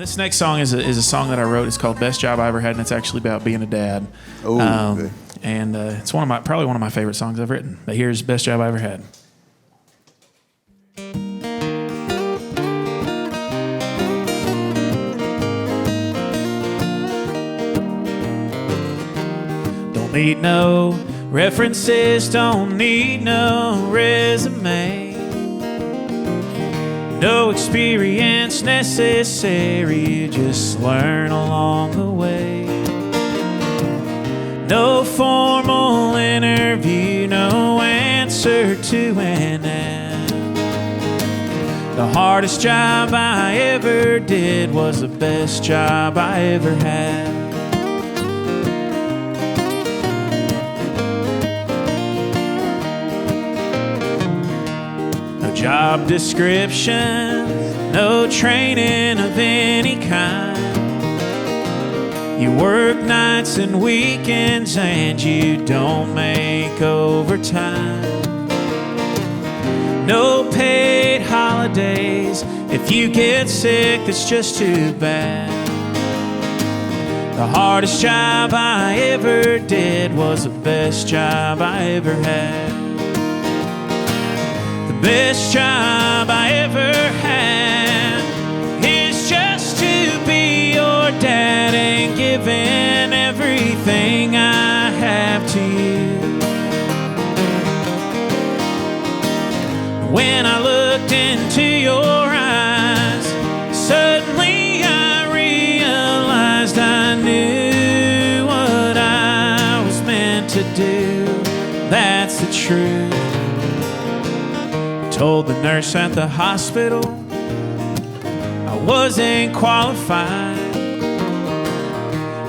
This next song is a song that I wrote. It's called "Best Job I Ever Had," and it's actually about being a dad. Oh, okay. And it's probably one of my favorite songs I've written. But here's "Best Job I Ever Had." Don't need no references, don't need no resume. No experience necessary, just learn along the way. No formal interview, no answer to an ad. The hardest job I ever did was the best job I ever had. Job description, no training of any kind. You work nights and weekends and you don't make overtime. No paid holidays. If you get sick, that's just too bad. The hardest job I ever did was the best job I ever had. Best job I ever had is just to be your dad and giving everything I have to you. When I looked into your eyes, suddenly I realized I knew what I was meant to do. That's the truth. Told the nurse at the hospital I wasn't qualified.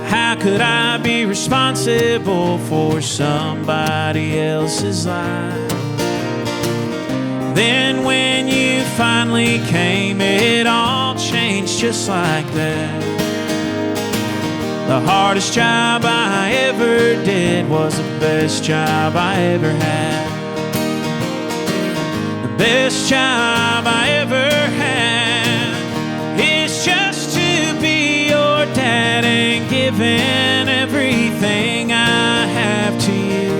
How could I be responsible for somebody else's life? Then when you finally came, it all changed just like that. The hardest job I ever did was the best job I ever had. Best job I ever had is just to be your dad and giving everything I have to you.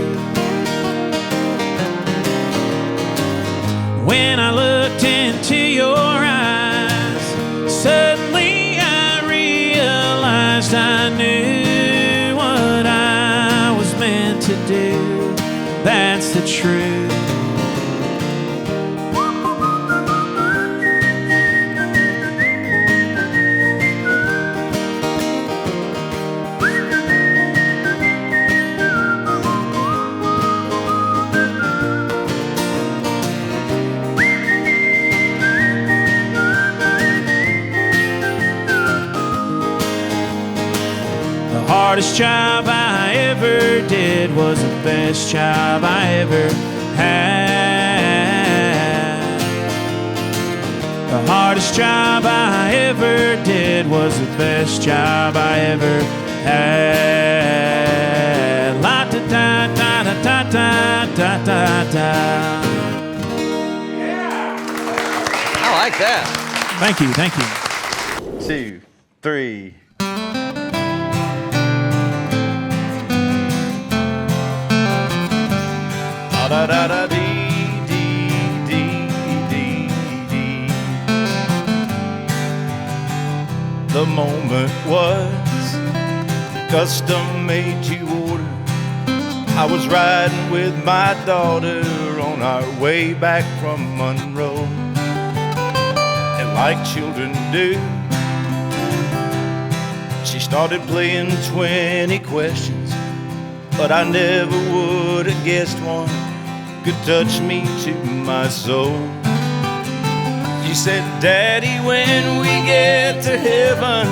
When I looked into your eyes, suddenly I realized I knew what I was meant to do. That's the truth. Hardest job I ever did was the best job I ever had. The hardest job I ever did was the best job I ever had. La da da da da da da da da. Yeah. I like that. Thank you, thank you. 2, 3. Da da da dee dee dee dee dee. The moment was custom made to order. I was riding with my daughter on our way back from Monroe, and like children do, she started playing 20 questions, but I never would have guessed one could touch me to my soul. She said, Daddy, when we get to heaven,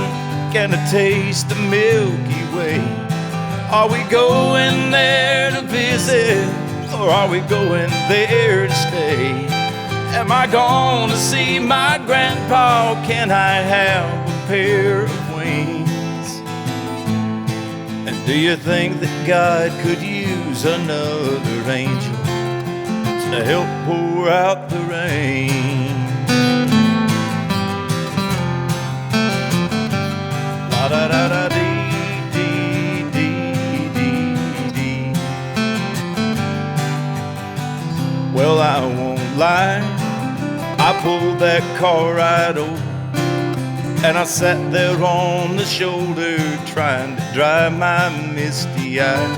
can I taste the Milky Way? Are we going there to visit, or are we going there to stay? Am I gonna see my grandpa? Can I have a pair of wings? And do you think that God could use another angel to help pour out the rain? La da da da dee dee dee dee dee. Well, I won't lie, I pulled that car right over, and I sat there on the shoulder trying to dry my misty eyes.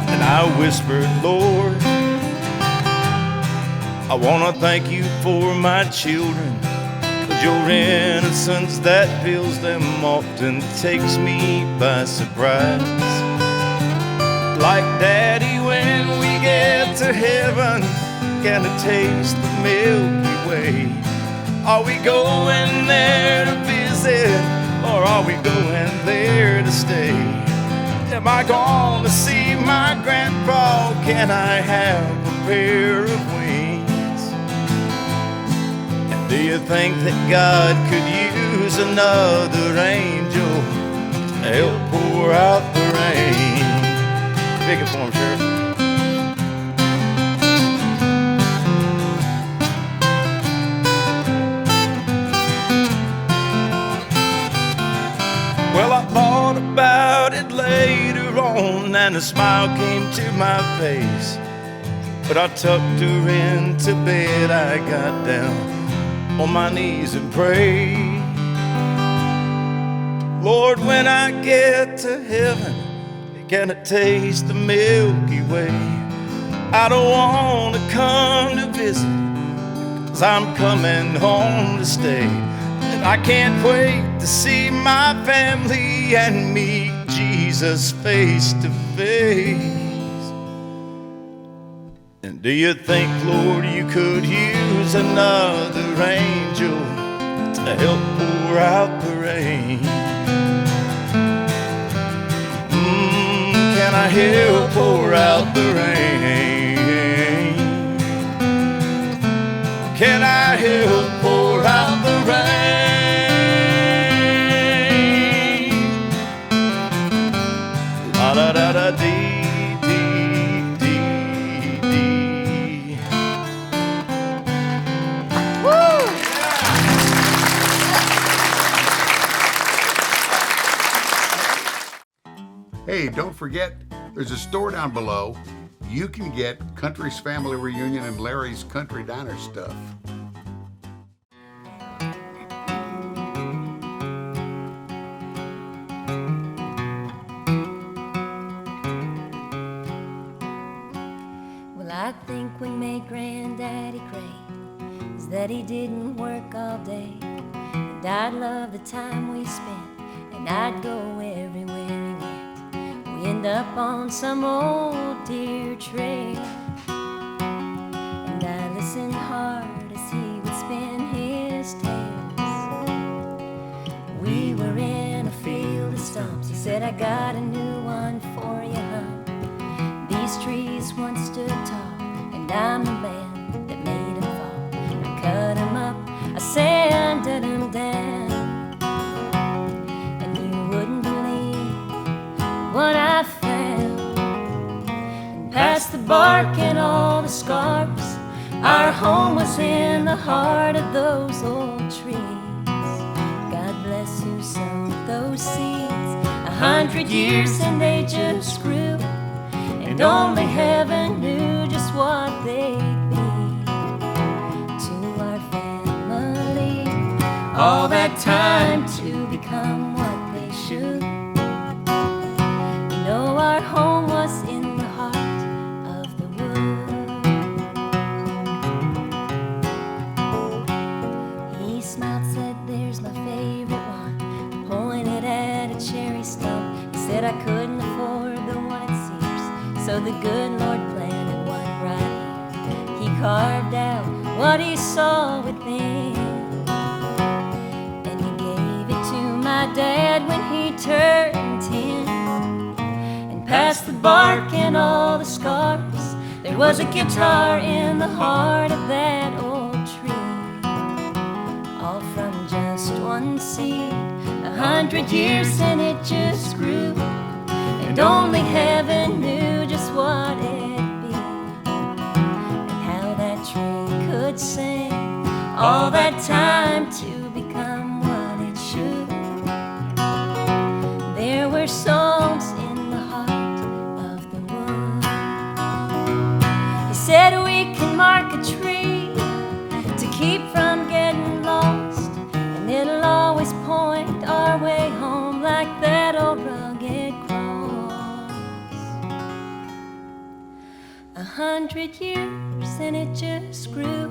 And I whispered, Lord, I wanna thank you for my children, 'cause your innocence that fills them often takes me by surprise. Like Daddy, when we get to heaven, gonna taste the Milky Way. Are we going there to visit, or are we going there to stay? Am I gonna see my grandpa? Can I have a pair of wings? And do you think that God could use another angel to help pour out the rain? Pick it for him, Sheriff. Well, I thought about it later on, and a smile came to my face. But I tucked her into bed, I got down on my knees and prayed. Lord, when I get to heaven, can I taste the Milky Way? I don't want to come to visit, 'cause I'm coming home to stay. I can't wait to see my family and meet Jesus face to face. And do you think, Lord, you could use another angel to help pour out the rain? Can I help pour out the rain? Can I help pour out the rain? Da da da dee dee dee dee. Woo! Hey, don't forget, there's a store down below. You can get Country's Family Reunion and Larry's Country Diner stuff. I think what made Granddaddy great is that he didn't work all day. And I'd love the time we spent, and I'd go everywhere he went. We end up on some old deer trail, and I listened hard as he would spin his tales. We were in a field of stumps. He said, I got a new one for you, huh? These trees once stood tall, and I'm the man that made them fall. I cut them up, I sanded them down, and you wouldn't believe what I found. And past the bark and all the scarps, our home was in the heart of those old trees. God bless who sowed those seeds. 100 years and they just grew, and only heaven knew just what they'd be to our family. All that time to become what they should. You know our home was in the heart of the wood. He smiled, said, there's my favorite one, pointed at a cherry stump. He said I couldn't afford the one at Sears, so the good Lord planted one right here. He carved out what he saw within, and he gave it to my dad when he turned 10. And past the bark and all the scars, there was a guitar in the heart of that old tree. All from just one seed, 100 years and it just grew, and only heaven knew just what it'd be, and how that tree could sing all that time to become what it should. said we can mark a tree to keep from getting lost, and it'll always point our way home like that old rugged cross. 100 years and it just grew,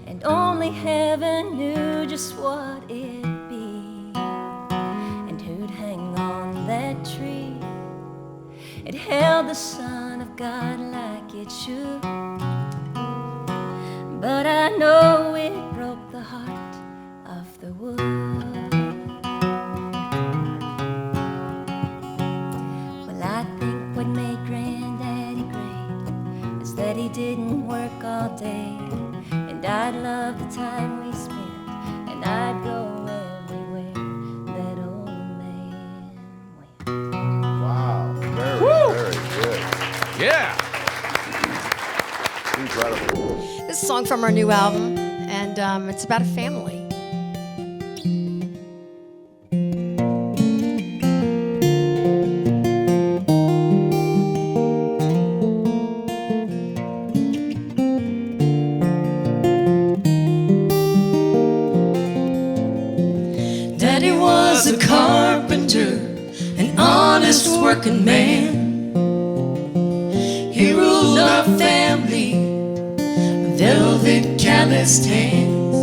and only heaven knew just what it'd be, and who'd hang on that tree. It held the Son of God like it should, but I know it broke the heart of the wood. Well, I think what made Granddaddy great is that he didn't work all day, and I'd love the time we spent, and I'd go everywhere that old man went. Wow, very good. Yeah. Incredible. This is a song from our new album, and it's about a family. Daddy was a carpenter, an honest working man. He ruled our family, velvet calloused hands.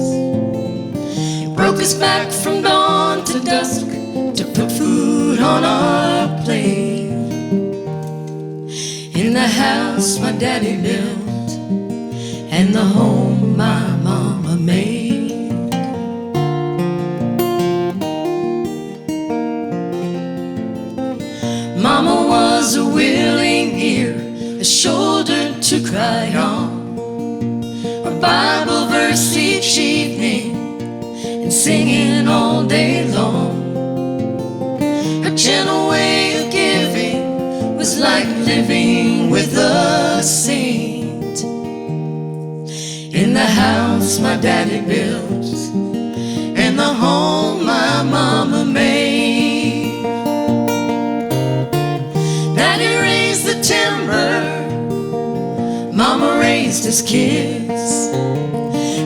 He broke his back from dawn to dusk to put food on our plate. In the house my daddy built, and the home my mama made. Mama was a willing ear, a shoulder to cry on, a Bible verse each evening, and singing all day long. Her gentle way of giving was like living with a saint. In the house my daddy built, and the home my mama made. Daddy raised the timber, Mama raised his kids.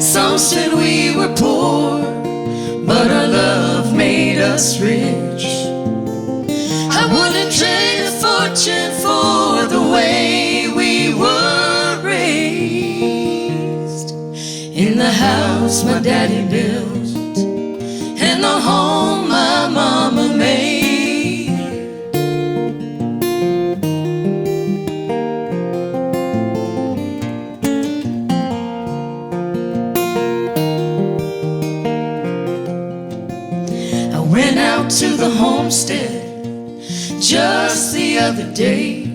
Some said we were poor, but our love made us rich. I wouldn't trade a fortune for the way we were raised. In the house my daddy built, and the home my mama made. Went out to the homestead just the other day.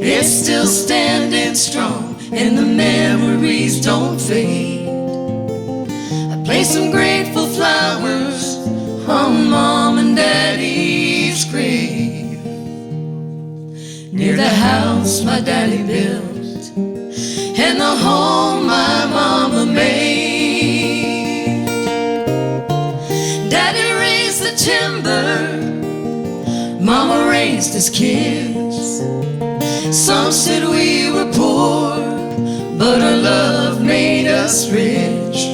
It's still standing strong, and the memories don't fade. I placed some grateful flowers on Mom and Daddy's grave, near the house my daddy built, and the home my mama made. Daddy raised the timber, Mama raised his kids. Some said we were poor, but our love made us rich.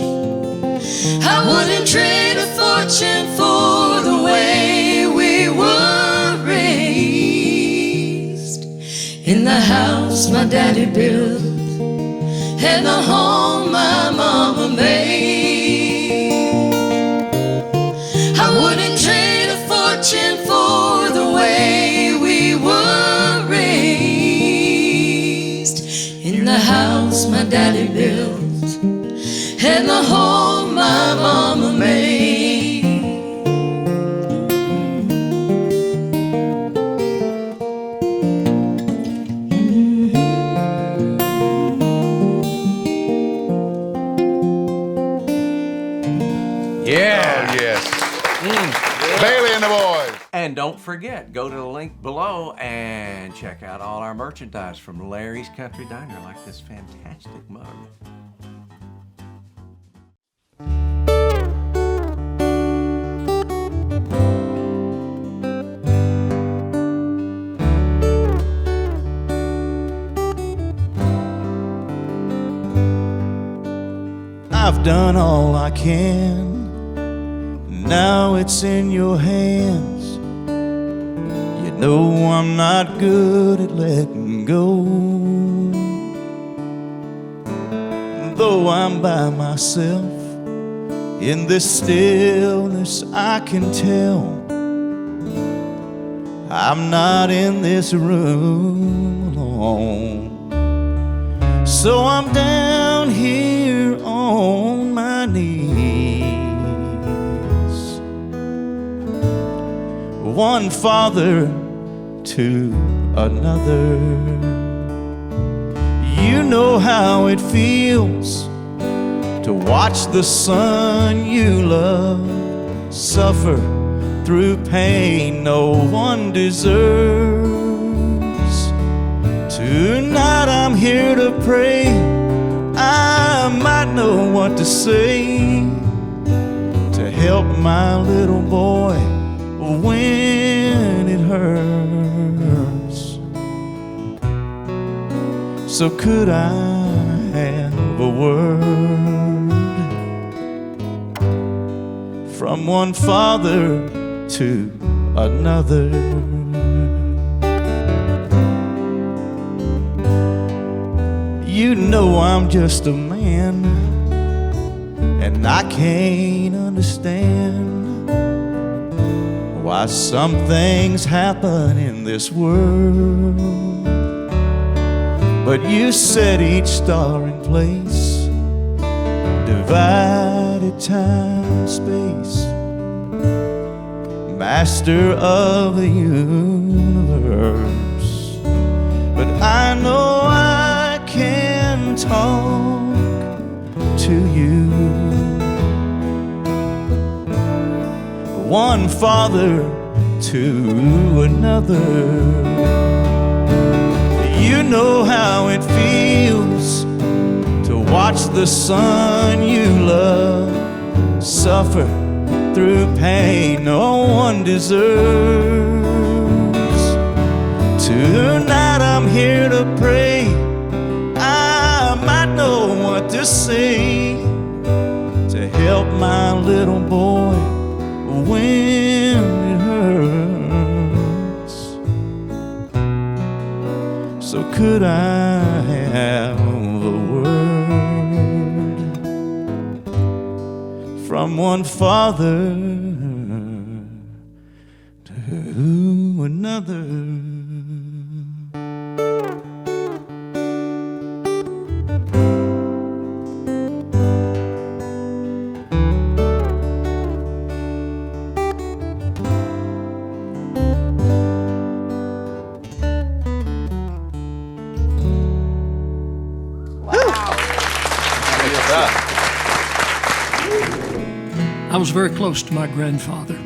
I wouldn't trade a fortune for the way we were raised. In the house my daddy built, and the home my mama made. I wouldn't trade a fortune for the way we were raised. In the house my daddy built, and the home my mama made. Yeah. Oh, yes. Baillie and the boys. And don't forget, go to the link below and check out all our merchandise from Larry's Country Diner, like this fantastic mug. I've done all I can. Now it's in your hands. You know I'm not good at letting go. Though I'm by myself, in this stillness I can tell I'm not in this room alone. So I'm down here on my knees, one father to another. You know how it feels to watch the son you love suffer through pain no one deserves. Tonight I'm here to pray. I might know what to say to help my little boy when it hurts. So could I have a word from one father to another? You know I'm just a man, and I can't understand why some things happen in this world. But you set each star in place, divided time and space, master of the universe. But I know I can talk to you, one father to another. You know how it feels to watch the son you love suffer through pain no one deserves. Tonight I'm here to pray. I might know what to say to help my little boy when it hurts. So could I have a word from one father to another? I was very close to my grandfather,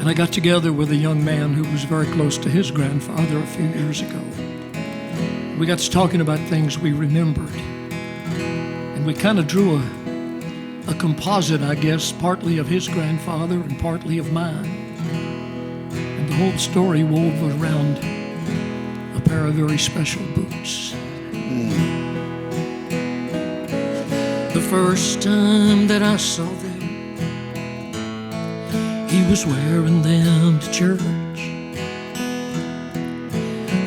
and I got together with a young man who was very close to his grandfather a few years ago. We got to talking about things we remembered, and we kind of drew a composite, I guess, partly of his grandfather and partly of mine. And the whole story wove around a pair of very special boots. The first time that I saw them, he was wearing them to church.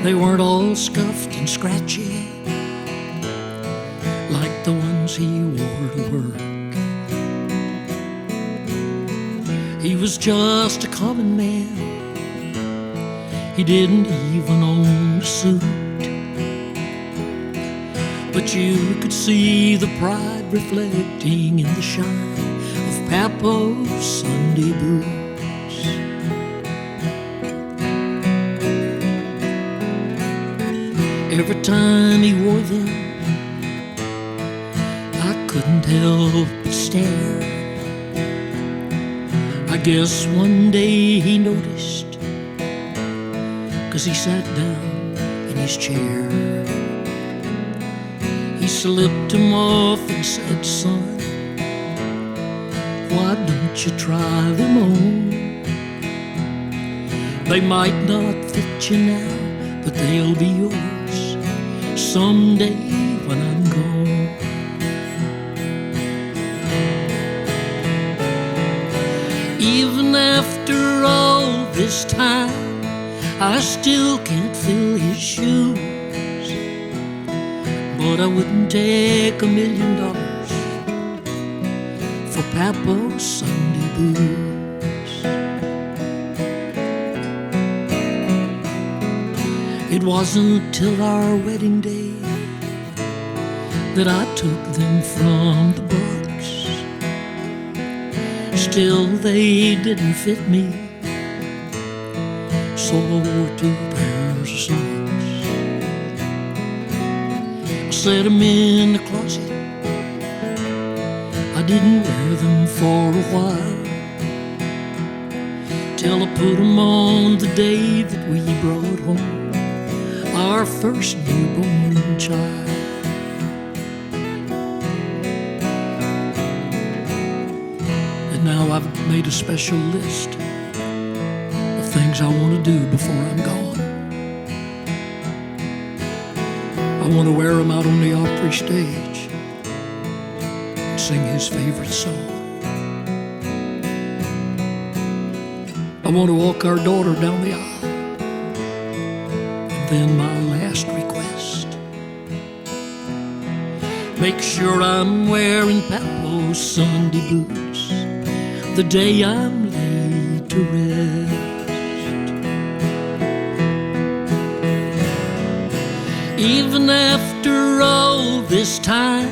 They weren't all scuffed and scratchy like the ones he wore to work. He was just a common man. He didn't even own a suit, but you could see the pride reflecting in the shine of Papaw's Sunday boots. Every time he wore them, I couldn't help but stare. I guess one day he noticed, 'cause he sat down in his chair. He slipped them off and said, "Son, why don't you try them on? They might not fit you now, but they'll be yours someday when I'm gone." this time, I still can't fill his shoes. But I wouldn't take $1 million for Papaw's Sunday boots. It wasn't till our wedding day that I took them from the box. Still they didn't fit me, so I wore 2 pairs of socks. I set them in the closet, I didn't wear them for a while, till I put them on the day that we brought home our first newborn child. And now I've made a special list of things I want to do before I'm gone. I want to wear him out on the Opry stage and sing his favorite song. I want to walk our daughter down the aisle. And then my last request, make sure I'm wearing Papaw's Sunday boots the day I'm laid to rest. Even after all this time,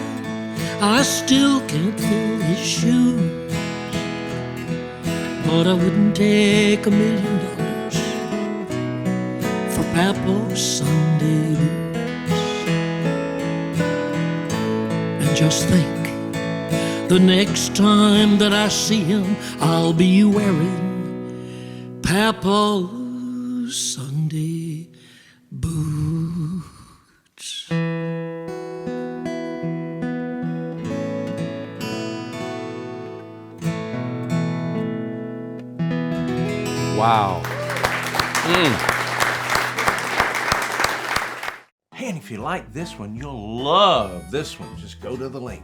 I still can't fill his shoes. But I wouldn't take $1 million for Papaw's Sunday boots. And just think, the next time that I see him, I'll be wearing Papaw's Sunday boots. Wow. Hey, and if you like this one, you'll love this one. Just go to the link.